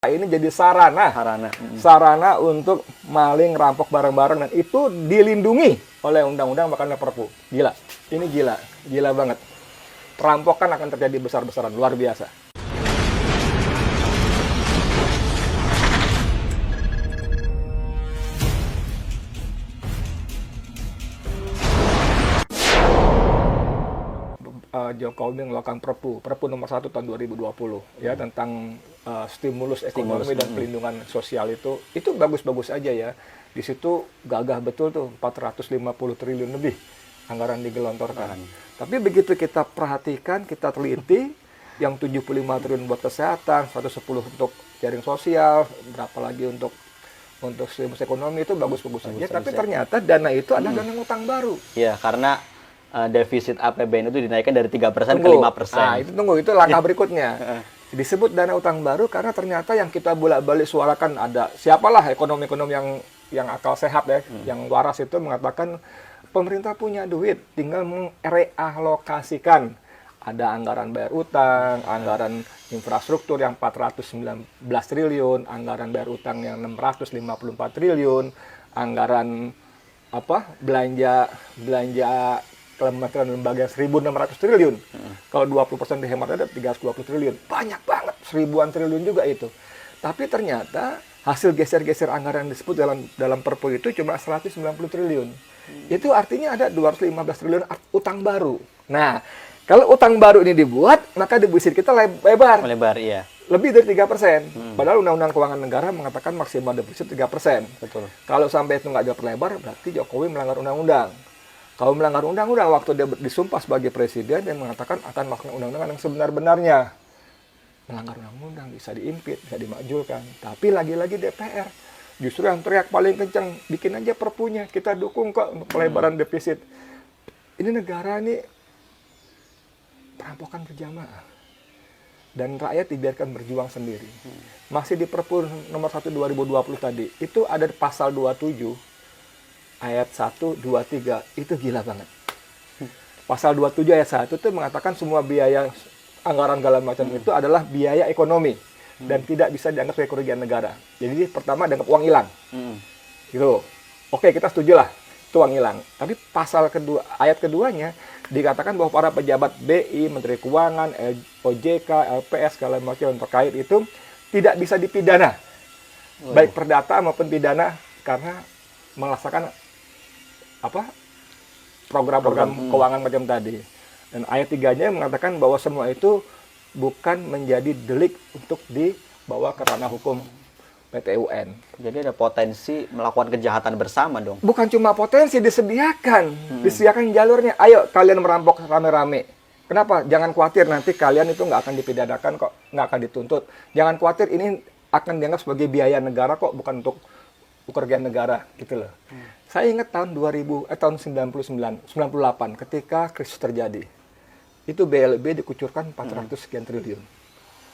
Ini jadi sarana untuk maling rampok bareng-bareng, dan itu dilindungi oleh undang-undang bahkan oleh Perpu. Gila, ini gila banget. Perampokan akan terjadi besar-besaran, luar biasa. Jokowi melakukan Perpu nomor 1 tahun 2020 ya, tentang stimulus ekonomi dan pelindungan sosial. Itu bagus-bagus aja ya. Di situ gagah betul tuh, 450 triliun lebih anggaran digelontorkan. Tapi begitu kita perhatikan, kita teliti, yang 75 triliun buat kesehatan, 110 untuk jaring sosial, berapa lagi untuk stimulus ekonomi, itu bagus-bagus aja. Tapi ternyata dana itu adalah dana utang baru. Iya, karena defisit APBN itu dinaikkan dari 3% ke 5%. Nah, itu langkah berikutnya. Disebut dana utang baru karena ternyata yang kita bolak-balik suarakan, ada siapalah ekonomi-ekonomi yang akal sehat ya, yang waras itu mengatakan pemerintah punya duit, tinggal merealokasikan. Ada anggaran bayar utang, anggaran infrastruktur yang 419 triliun, anggaran bayar utang yang 654 triliun, anggaran belanja kementerian lembaga 1.600 triliun. Kalau 20% dihemat ada 320 triliun. Banyak banget, ribuan triliun juga itu. Tapi ternyata hasil geser-geser anggaran yang disebut dalam Perpu itu cuma 190 triliun. Itu artinya ada 215 triliun utang baru. Nah, kalau utang baru ini dibuat, maka defisit kita lebar. Melebar, iya. Lebih dari 3%. Padahal Undang-Undang Keuangan Negara mengatakan maksimal defisit 3%. Betul. Kalau sampai itu nggak diperlebar, berarti Jokowi melanggar undang-undang. Kalau melanggar undang-undang, waktu dia disumpah sebagai presiden, dia mengatakan akan melakukan undang-undang yang sebenar-benarnya. Melanggar undang-undang bisa diimpit, bisa dimajulkan. Tapi lagi-lagi DPR justru yang teriak paling kencang, bikin aja perpunya, kita dukung kok untuk pelebaran defisit. Ini negara ini perampokan berjamaah. Dan rakyat dibiarkan berjuang sendiri. Masih di Perpu nomor 1 2020 tadi, itu ada pasal 27, ayat 1, 2, 3, itu gila banget. Pasal 27 ayat 1 itu mengatakan semua biaya anggaran segala macam itu adalah biaya ekonomi dan tidak bisa dianggap sebagai kerugian negara. Jadi pertama dianggap uang hilang. Gitu. Oke, kita setuju lah, itu uang hilang. Tapi pasal kedua, ayat keduanya dikatakan bahwa para pejabat BI, Menteri Keuangan, OJK, LPS segala macam yang terkait itu tidak bisa dipidana. Baik perdata maupun pidana karena melaksanakan program-program keuangan macam tadi. Dan ayat 3-nya mengatakan bahwa semua itu bukan menjadi delik untuk dibawa ke ranah hukum PT UN. Jadi ada potensi melakukan kejahatan bersama dong. Bukan cuma potensi, disediakan jalurnya. Ayo kalian merampok rame-rame. Kenapa? Jangan khawatir, nanti kalian itu nggak akan dipidanakan kok, nggak akan dituntut. Jangan khawatir, ini akan dianggap sebagai biaya negara kok, bukan untuk kerugian negara, gitu loh. Saya ingat tahun 98 ketika krisis terjadi. Itu BLB dikucurkan 400 sekian triliun.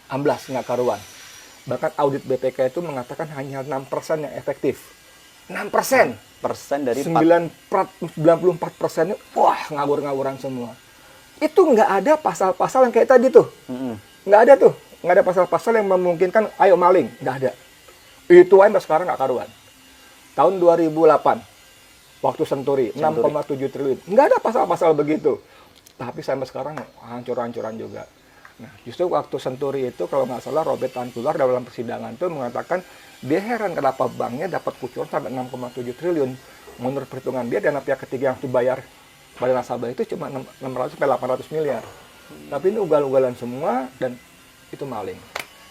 Amblas, nggak karuan. Bahkan audit BPK itu mengatakan hanya 6% yang efektif. 6%. Persen dari 94%-nya, wah, ngawur-ngawuran semua. Itu nggak ada pasal-pasal yang kayak tadi tuh. Nggak ada tuh. Nggak ada pasal-pasal yang memungkinkan, ayo maling. Nggak ada. Itu aja sekarang nggak karuan. Tahun 2008, waktu Senturi. 6,7 triliun. Nggak ada pasal-pasal begitu. Tapi sampai sekarang hancur-hancuran juga. Nah, justru waktu Senturi itu, kalau nggak salah, Robert Tantular dalam persidangan itu mengatakan, dia heran kenapa banknya dapat kucuran sampai 6,7 triliun. Menurut perhitungan dia, dana pihak ketiga yang dibayar pada nasabah itu cuma 600-800 miliar. Tapi ini ugal-ugalan semua, dan itu maling.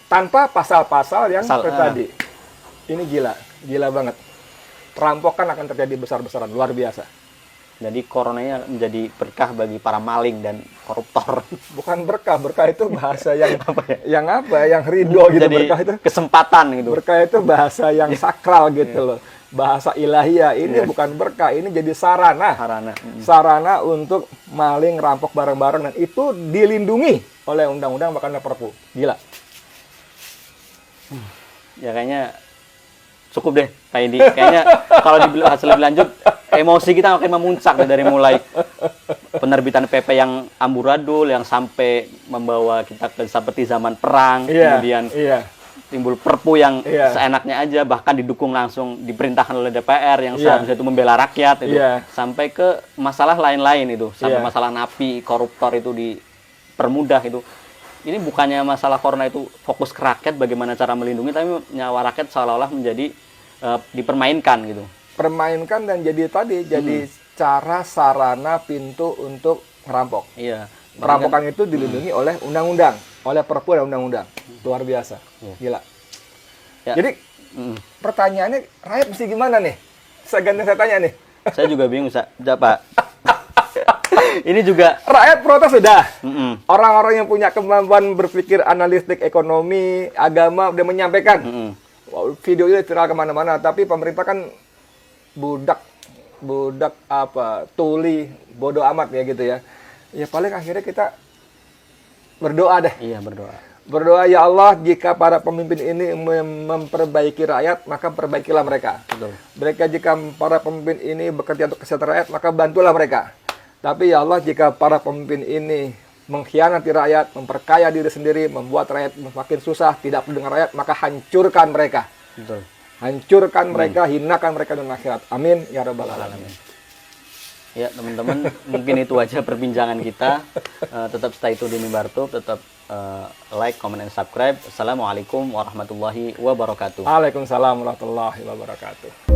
Tanpa pasal-pasal yang tadi. Ini gila banget. Perampokan akan terjadi besar-besaran, luar biasa. Jadi coronanya menjadi berkah bagi para maling dan koruptor. Bukan berkah itu bahasa yang yang ridho gitu. Jadi berkah itu kesempatan gitu. Berkah itu bahasa yang sakral gitu loh. Bahasa ilahiyah. Ini bukan berkah, ini jadi sarana untuk maling rampok bareng-bareng, dan itu dilindungi oleh undang-undang bahkan oleh Perpu. Gila. Ya kayaknya cukup deh Pak Indi. Kayaknya kalau hasil lebih lanjut, emosi kita akan memuncak dari mulai penerbitan PP yang amburadul, yang sampai membawa kita ke seperti zaman perang, kemudian timbul perpu yang Iya. seenaknya aja, bahkan didukung langsung, diperintahkan oleh DPR yang Iya. seharusnya itu membela rakyat itu, Iya. sampai ke masalah lain-lain itu, sampai Iya. masalah napi, koruptor itu dipermudah itu. Ini bukannya masalah corona itu fokus ke rakyat, bagaimana cara melindungi, tapi nyawa rakyat seolah-olah menjadi dipermainkan gitu. Permainkan dan jadi cara, sarana, pintu untuk merampok. Iya. Perampokan itu dilindungi oleh undang-undang, oleh perpu dan undang-undang. Luar biasa. Gila. Ya. Jadi pertanyaannya, rakyat mesti gimana nih? Saya tanya nih. Saya juga bingung, Pak. Ini juga Rakyat protes sudah. Mm-mm. Orang-orang yang punya kemampuan berpikir analitik ekonomi, agama, udah menyampaikan. Mm-mm. Wow, video ini viral kemana-mana. Tapi pemerintah kan budak tuli, bodoh amat ya gitu ya. Ya paling akhirnya kita berdoa deh. Iya, berdoa. Berdoa, ya Allah, jika para pemimpin ini memperbaiki rakyat, maka perbaikilah mereka. Betul. Mereka jika para pemimpin ini bekerja untuk kesejahteraan rakyat, maka bantulah mereka. Tapi ya Allah, jika para pemimpin ini mengkhianati rakyat, memperkaya diri sendiri, membuat rakyat makin susah, tidak peduli dengan rakyat, maka hancurkan mereka. Betul. Hancurkan mereka, hinakan mereka dunia akhirat. Amin ya rabbal alamin. Ya, teman-teman, mungkin itu aja perbincangan kita. Tetap stay tune di Mimbar Tube, tetap like, comment, and subscribe. Assalamualaikum warahmatullahi wabarakatuh. Waalaikumsalam warahmatullahi wabarakatuh.